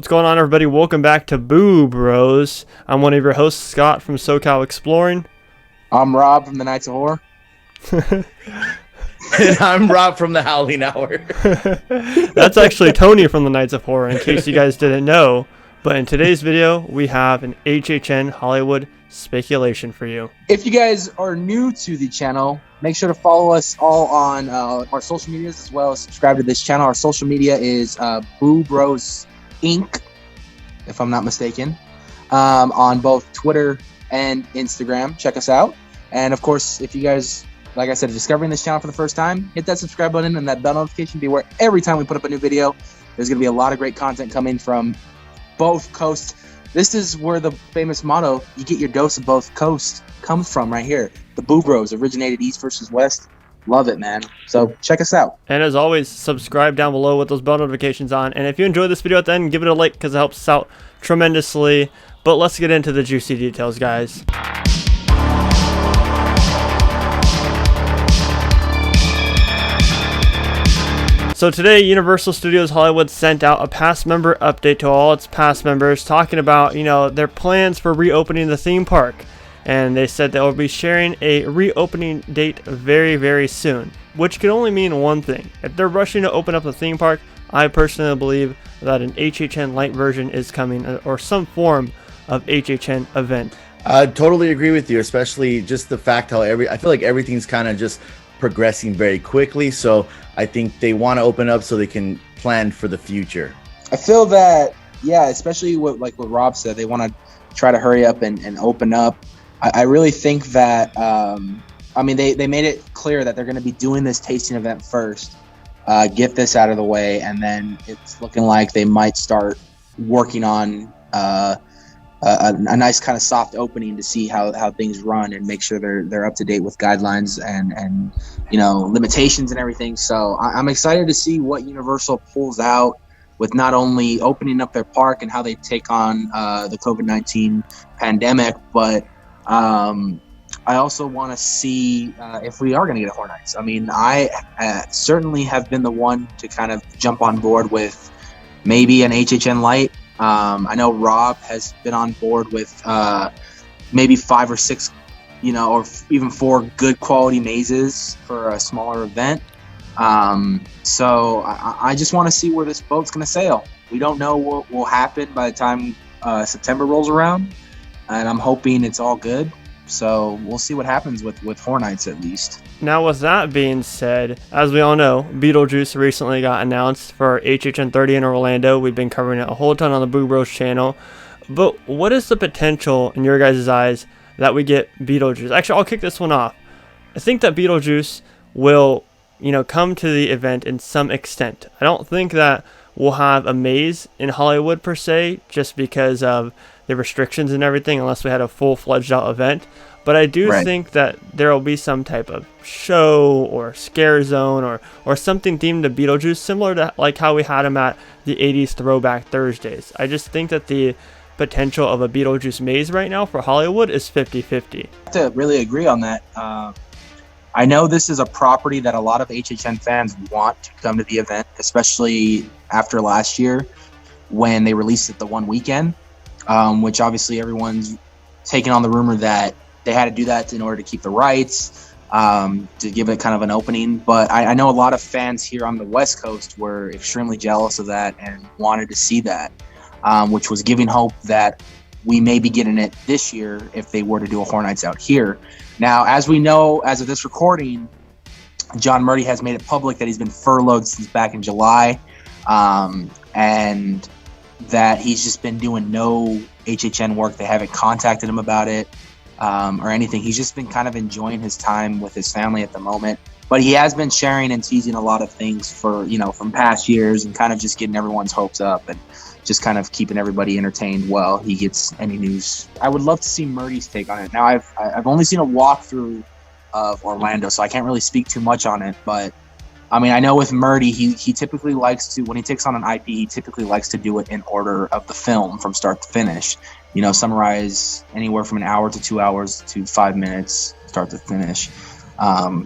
What's going on, everybody? Welcome back to Boo Bros. I'm one of your hosts, Scott from SoCalExploring. I'm Rob from the Nights of Horror. And I'm Rob from the Howling Hour. That's actually Tony from the Nights of Horror, in case you guys didn't know. But in today's video, we have an HHN Hollywood speculation for you. If you guys are new to the channel, make sure to follow us all on our social medias, as well as subscribe to this channel. Our social media is Boo Bros Inc., if I'm not mistaken, on both Twitter and Instagram. Check us out. And of course, if you guys, like I said, discovering this channel for the first time, hit that subscribe button and that bell notification. Be aware every time we put up a new video. There's going to be a lot of great content coming from both coasts. This is where the famous motto, you get your dose of both coasts, comes from right here. The Boo Bros originated East versus West. Love it, man. So check us out. And as always, subscribe down below with those bell notifications on. And if you enjoyed this video at the end, give it a like because it helps us out tremendously. But let's get into the juicy details, guys. So today, Universal Studios Hollywood sent out a past member update to all its past members, talking about, their plans for reopening the theme park. And they said they will be sharing a reopening date very, very soon, which can only mean one thing. If they're rushing to open up the theme park, I personally believe that an HHN Lite version is coming, or some form of HHN event. I totally agree with you, especially just the fact how I feel like everything's kind of just progressing very quickly. So I think they want to open up so they can plan for the future. I feel that, especially what Rob said, they want to try to hurry up and open up. I really think that, they made it clear that they're going to be doing this tasting event first, get this out of the way, and then it's looking like they might start working on a nice kind of soft opening to see how things run and make sure they're up to date with guidelines and limitations and everything. So I'm excited to see what Universal pulls out with not only opening up their park and how they take on the COVID-19 pandemic, but I also want to see if we are going to get a Horror Nights. I mean, I certainly have been the one to kind of jump on board with maybe an HHN Lite. I know Rob has been on board with maybe 5 or 6, or even 4 good quality mazes for a smaller event. So I just want to see where this boat's going to sail. We don't know what will happen by the time September rolls around, and I'm hoping it's all good. So we'll see what happens with Horror Nights at least. Now, with that being said, as we all know, Beetlejuice recently got announced for HHN 30 in Orlando. We've been covering it a whole ton on the Boo Bros channel. But what is the potential, in your guys' eyes, that we get Beetlejuice? Actually, I'll kick this one off. I think that Beetlejuice will, come to the event in some extent. I don't think that we'll have a maze in Hollywood per se, just because of the restrictions and everything, unless we had a full-fledged out event. But I do think that there will be some type of show or scare zone or something themed to Beetlejuice, similar to like how we had him at the 80s Throwback Thursdays. I just think that the potential of a Beetlejuice maze right now for Hollywood is 50-50. I have to really agree on that. I know this is a property that a lot of HHN fans want to come to the event, especially after last year when they released it the one weekend, which obviously everyone's taking on the rumor that they had to do that in order to keep the rights, to give it kind of an opening. But I know a lot of fans here on the West Coast were extremely jealous of that and wanted to see that, which was giving hope that we may be getting it this year if they were to do a Horror Nights out here. Now, as we know, as of this recording, John Murdy has made it public that he's been furloughed since back in July, and that he's just been doing no HHN work. They haven't contacted him about it or anything. He's just been kind of enjoying his time with his family at the moment. But he has been sharing and teasing a lot of things for, from past years and kind of just getting everyone's hopes up and just kind of keeping everybody entertained while he gets any news. I would love to see Murdy's take on it. Now, I've only seen a walkthrough of Orlando, so I can't really speak too much on it. But, I mean, I know with Murdy, he typically likes to, when he takes on an IP, he typically likes to do it in order of the film from start to finish. Summarize anywhere from an hour to 2 hours to 5 minutes, start to finish.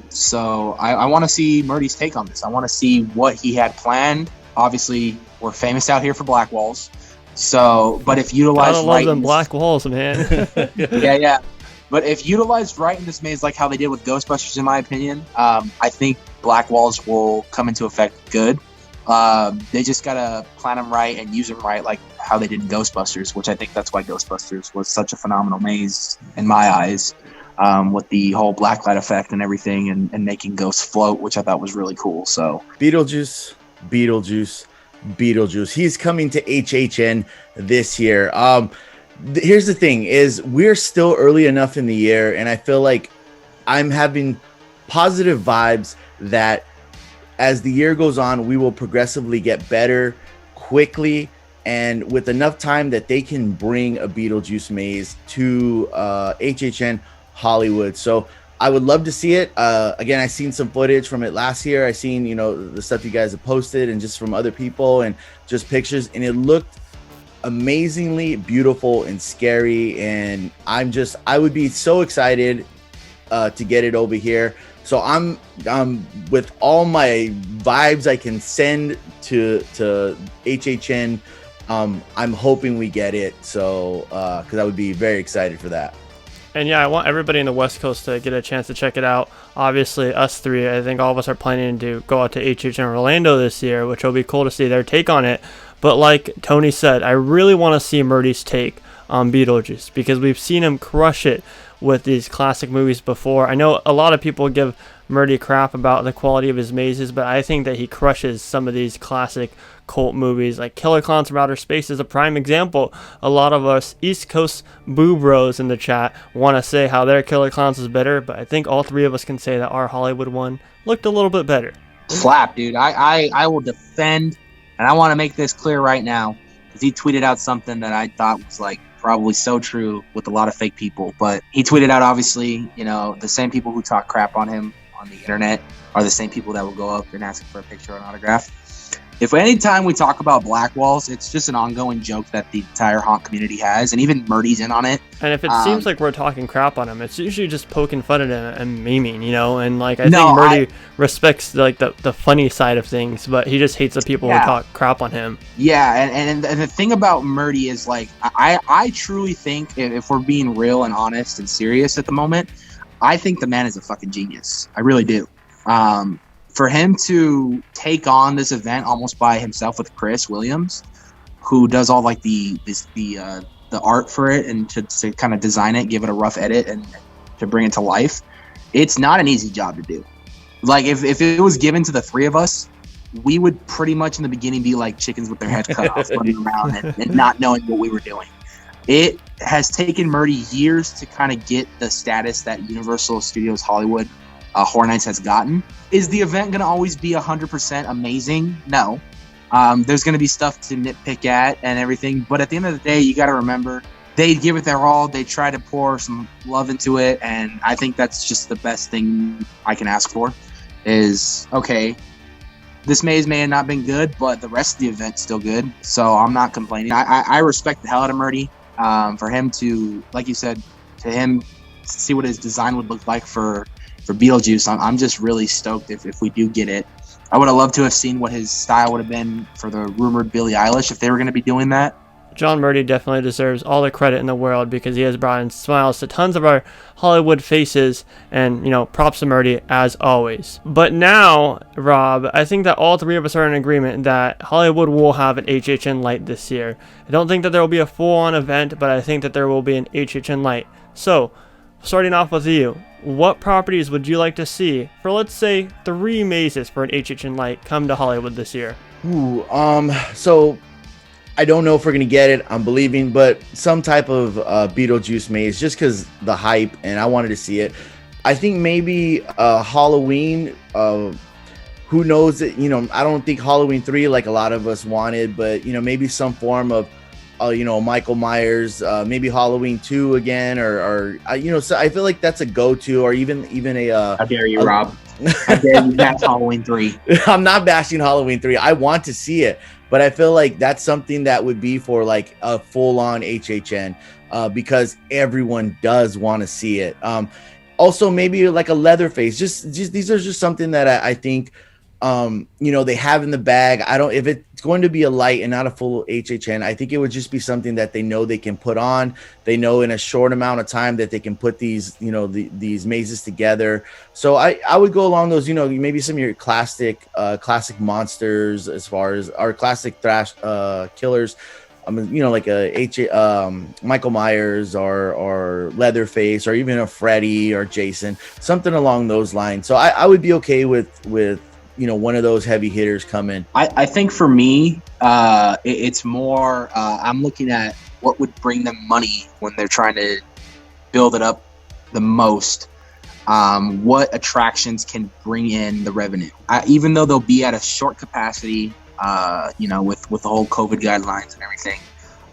So I want to see Murdy's take on this. I want to see what he had planned. Obviously, we're famous out here for black walls. So, but if Gotta utilized love right, them black walls, man. yeah. But if utilized right in this maze, like how they did with Ghostbusters, in my opinion, I think black walls will come into effect good. They just gotta plan them right and use them right, like how they did in Ghostbusters, which I think that's why Ghostbusters was such a phenomenal maze in my eyes, with the whole blacklight effect and everything, and making ghosts float, which I thought was really cool. So Beetlejuice, Beetlejuice, Beetlejuice. He's coming to HHN this year. Here's the thing: is we're still early enough in the year, and I feel like I'm having positive vibes that as the year goes on, we will progressively get better quickly, and with enough time that they can bring a Beetlejuice maze to HHN Hollywood. So I would love to see it. Again, I seen some footage from it last year. I seen, the stuff you guys have posted and just from other people and just pictures, and it looked amazingly beautiful and scary. And I would be so excited to get it over here. So I'm with all my vibes I can send to HHN. I'm hoping we get it. So because I would be very excited for that. And yeah, I want everybody in the West Coast to get a chance to check it out. Obviously, us three, I think all of us are planning to go out to HHN Orlando this year, which will be cool to see their take on it. But like Tony said, I really want to see Murdy's take on Beetlejuice, because we've seen him crush it with these classic movies before. I know a lot of people give Murdy crap about the quality of his mazes, but I think that he crushes some of these classic cult movies. Like Killer Clowns from Outer Space is a prime example. A lot of us East Coast boo bros in the chat want to say how their Killer Clowns is better, but I think all three of us can say that our Hollywood one looked a little bit better. Slap, dude. I will defend, and I want to make this clear right now, because he tweeted out something that I thought was like probably so true with a lot of fake people. But he tweeted out, obviously, the same people who talk crap on him on the internet are the same people that will go up and ask for a picture or an autograph. If anytime we talk about black walls, it's just an ongoing joke that the entire haunt community has, and even Murdy's in on it. And if it seems like we're talking crap on him, it's usually just poking fun at him and memeing, and like I think Murdy respects like the funny side of things, but he just hates the people who talk crap on him. Yeah, and the thing about Murdy is like I truly think, if we're being real and honest and serious at the moment, I think the man is a fucking genius. I really do. For him to take on this event almost by himself with Chris Williams, who does all like the art for it, and to kind of design it, give it a rough edit, and to bring it to life, it's not an easy job to do. Like if it was given to the three of us, we would pretty much in the beginning be like chickens with their heads cut off, running around and not knowing what we were doing. It has taken Murdy years to kind of get the status that Universal Studios Hollywood Horror Nights has gotten. Is the event going to always be 100% amazing? No. There's going to be stuff to nitpick at and everything, but at the end of the day, you got to remember, they give it their all. They try to pour some love into it, and I think that's just the best thing I can ask for is, okay, this maze may have not been good, but the rest of the event's still good, so I'm not complaining. I respect the hell out of Murdy. For him to, like you said, to him see what his design would look like for Beetlejuice, I'm just really stoked if we do get it. I would have loved to have seen what his style would have been for the rumored Billie Eilish if they were going to be doing that. John Murdy definitely deserves all the credit in the world, because he has brought in smiles to tons of our Hollywood faces, and props to Murdy as always. But now, Rob, I think that all three of us are in agreement that Hollywood will have an HHN Lite this year. I don't think that there will be a full-on event, but I think that there will be an HHN Lite. So, starting off with you, what properties would you like to see for, let's say, 3 mazes for an HHN Lite come to Hollywood this year? So I don't know if we're going to get it. I'm believing, but some type of Beetlejuice maze, just because the hype, and I wanted to see it. I think maybe Halloween. Who knows? I don't think Halloween 3 like a lot of us wanted, but maybe some form of Michael Myers, maybe Halloween 2 again, or so I feel like that's a go-to, or even a. How dare you, Rob? How dare you bash Halloween 3? I'm not bashing Halloween 3. I want to see it, but I feel like that's something that would be for like a full-on HHN, because everyone does want to see it. Also, maybe like a Leatherface. Just these are just something that I think they have in the bag. I don't, if it's going to be a light and not a full HHN, I think it would just be something that they know they can put on. They know in a short amount of time that they can put these, these mazes together. So I would go along those, maybe some of your classic monsters as far as our classic thrash killers. Like Michael Myers or Leatherface or even a Freddy or Jason, something along those lines. So I would be okay with one of those heavy hitters coming. I think for me, it's more, I'm looking at what would bring them money when they're trying to build it up the most. What attractions can bring in the revenue? Even though they'll be at a short capacity, with the whole COVID guidelines and everything.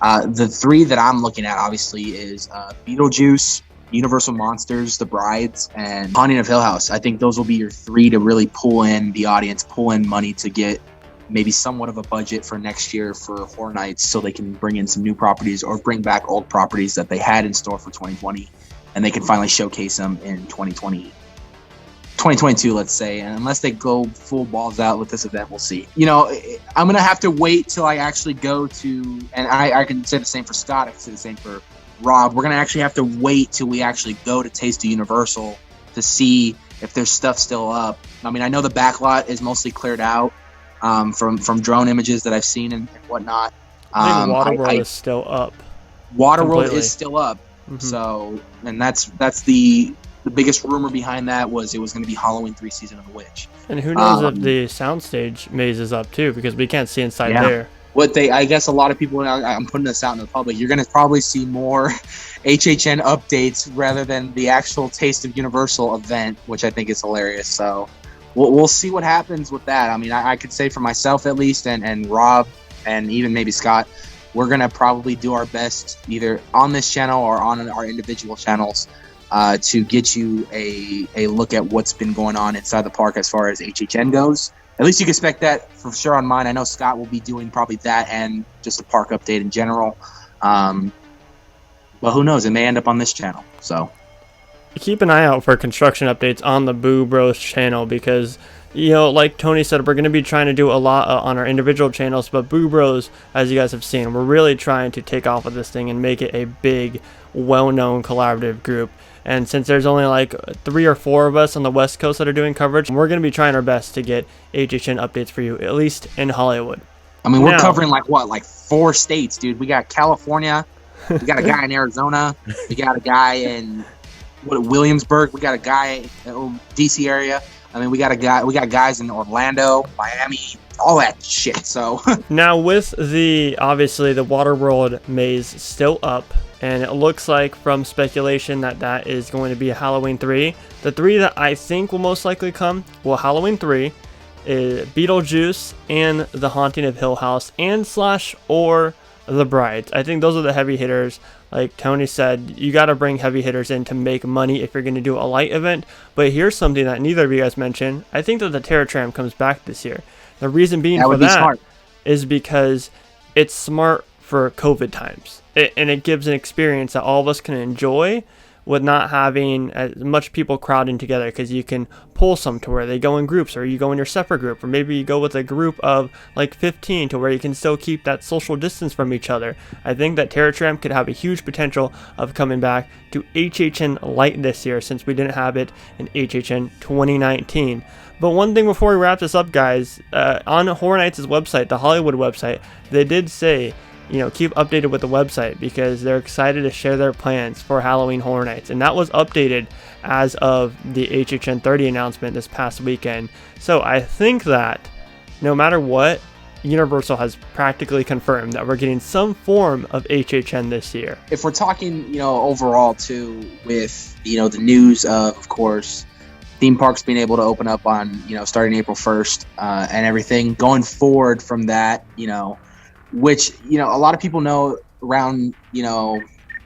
The three that I'm looking at, obviously, is Beetlejuice, Universal Monsters, The Brides, and Haunting of Hill House. I think those will be your three to really pull in the audience, pull in money to get maybe somewhat of a budget for next year for Horror Nights, so they can bring in some new properties or bring back old properties that they had in store for 2020, and they can finally showcase them in 2022, let's say. And unless they go full balls out with this event, we'll see. I'm going to have to wait till I actually go to, and I can say the same for Scott, I can say the same for Rob. We're going to actually have to wait till we actually go to Taste of Universal to see if there's stuff still up. I mean, I know the back lot is mostly cleared out from drone images that I've seen and whatnot. I think Waterworld is still up. Waterworld is still up. Mm-hmm. So, and that's the biggest rumor behind that was it was going to be Halloween 3 Season of the Witch. And who knows if the soundstage maze is up too, because we can't see inside there. I guess a lot of people, I'm putting this out in the public, you're going to probably see more HHN updates rather than the actual Taste of Universal event, which I think is hilarious. So we'll see what happens with that. I mean, I could say for myself at least, and Rob, and even maybe Scott, we're going to probably do our best either on this channel or on our individual channels to get you a look at what's been going on inside the park as far as HHN goes. At least you can expect that for sure on mine. I know Scott will be doing probably that and just a park update in general. But who knows? It may end up on this channel. So keep an eye out for construction updates on the Boo Bros channel, because like Tony said, we're going to be trying to do a lot on our individual channels, but Boo Bros, as you guys have seen, we're really trying to take off with this thing and make it a big, well-known collaborative group. And since there's only like 3 or 4 of us on the West Coast that are doing coverage, we're going to be trying our best to get HHN updates for you, at least in Hollywood. I mean, we're covering like 4 states, dude. We got California, we got a guy in Arizona, we got a guy in Williamsburg, we got a guy in the DC area. I mean, we got guys in Orlando, Miami, all that shit. So now with obviously the Waterworld maze still up, and it looks like from speculation that is going to be a Halloween 3. The 3 that I think will most likely come, Halloween 3, is Beetlejuice and The Haunting of Hill House and / or The Brides. I think those are the heavy hitters. Like Tony said, you got to bring heavy hitters in to make money if you're going to do a light event. But here's something that neither of you guys mentioned. I think that the Terror Tram comes back this year. The reason being for that is because it's smart for COVID times. And it gives an experience that all of us can enjoy with not having as much people crowding together, because you can pull some to where they go in groups, or you go in your separate group, or maybe you go with a group of like 15 to where you can still keep that social distance from each other. I think that Terror Tram could have a huge potential of coming back to HHN Lite this year, since we didn't have it in HHN 2019. But one thing before we wrap this up, guys, on Horror Nights' website, the Hollywood website, they did say, keep updated with the website, because they're excited to share their plans for Halloween Horror Nights. And that was updated as of the HHN 30 announcement this past weekend. So I think that no matter what, Universal has practically confirmed that we're getting some form of HHN this year. If we're talking, overall too, with, the news of course, theme parks being able to open up on, starting April 1st and everything going forward from that, which, a lot of people know around,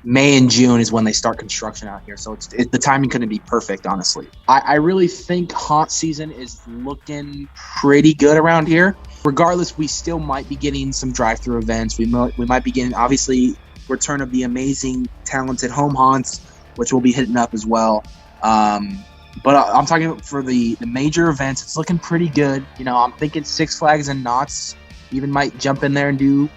May and June is when they start construction out here. So the timing couldn't be perfect, honestly. I really think haunt season is looking pretty good around here. Regardless, we still might be getting some drive-through events. We might be getting, obviously, return of the amazing, talented home haunts, which we'll be hitting up as well. But I'm talking for the major events. It's looking pretty good. You know, I'm thinking Six Flags and Knott's even might jump in there and do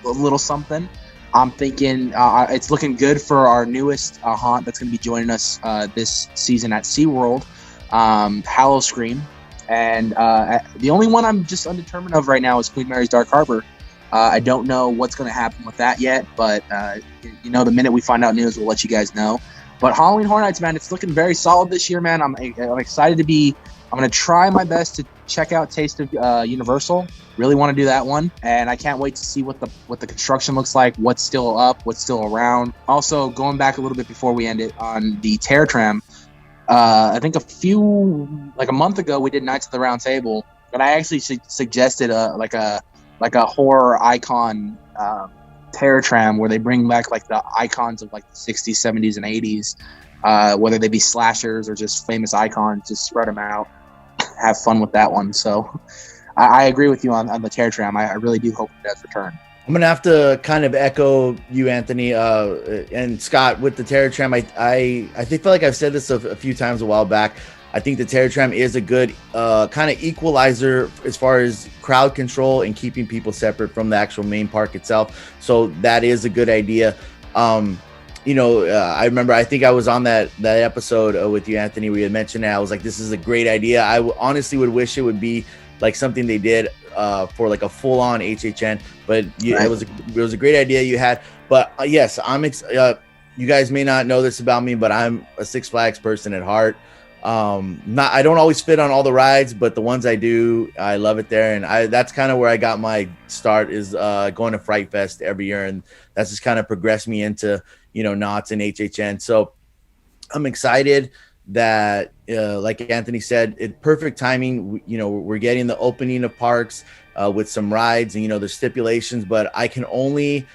a little something. I'm thinking it's looking good for our newest haunt that's going to be joining us this season at SeaWorld, Hallow Scream. And the only one I'm just undetermined of right now is Queen Mary's Dark Harbor. I don't know what's going to happen with that yet, but you know, the minute we find out news, we'll let you guys know. But Halloween Horror Nights, man, it's looking very solid this year, man. I'm excited to be. I'm going to try my best to check out Taste of Universal. Really want to do that one, and I can't wait to see what the construction looks like, what's still up, what's still around. Also, going back a little bit before we end it on the Terror Tram, I think a month ago we did Knights of the Round Table, but I actually suggested like a horror icon Terror Tram where they bring back like the icons of like the 60s, 70s, and 80s, whether they be slashers or just famous icons, just spread them out, have fun with that one. So I agree with you on the Terror Tram. I really do hope it does return. I'm gonna have to kind of echo you, Anthony, and Scott with the Terror Tram. I feel like I've said this a few times a while back. I think the Terror Tram is a good kind of equalizer as far as crowd control and keeping people separate from the actual main park itself. So that is a good idea. You know, I remember, I think I was on that episode with you, Anthony, where you had mentioned that. I was like, this is a great idea. I honestly would wish it would be like something they did for like a full-on HHN, but it was a great idea you had. But yes, you guys may not know this about me, but I'm a Six Flags person at heart. I don't always fit on all the rides, but the ones I do, I love it there. And that's kind of where I got my start, is going to Fright Fest every year, and that's just kind of progressed me into, you know, Knott's and HHN. So I'm excited that like Anthony said, perfect timing. You know, we're getting the opening of parks with some rides, and you know, there's stipulations, but I can only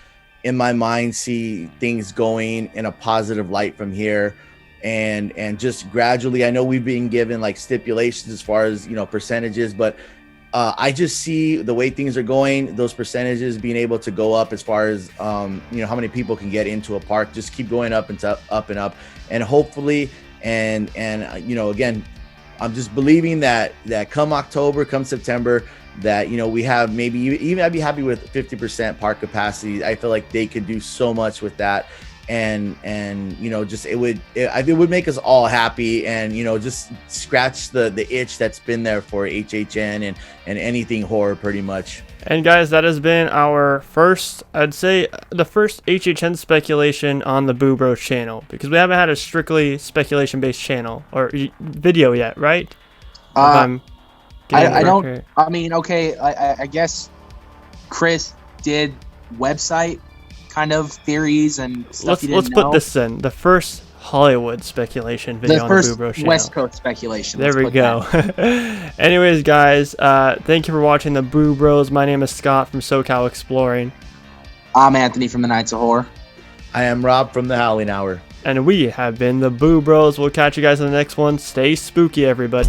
in my mind see things going in a positive light from here. And just gradually, I know we've been given like stipulations as far as, you know, percentages, but I just see the way things are going, those percentages being able to go up as far as, you know, how many people can get into a park, just keep going up and up and up. And hopefully, and you know, again, I'm just believing that come October, come September, that, you know, we have maybe even, I'd be happy with 50% park capacity. I feel like they could do so much with that. And you know, just it would make us all happy, and you know, just scratch the itch that's been there for HHN and anything horror pretty much. And guys, that has been our first, I'd say the first HHN speculation on the Boo Bros channel, because we haven't had a strictly speculation based channel or video yet, right? I don't. I mean, okay, I guess Chris did website kind of theories and stuff. Let's put this in the first Hollywood speculation video on the Boo Bros channel. West Coast speculation. There we go. Anyways, guys, thank you for watching the Boo Bros. My name is Scott from SoCalExploring. I'm Anthony from the Nights of Horror. I am Rob from the Howling Hour. And we have been the Boo Bros. We'll catch you guys in the next one. Stay spooky, everybody.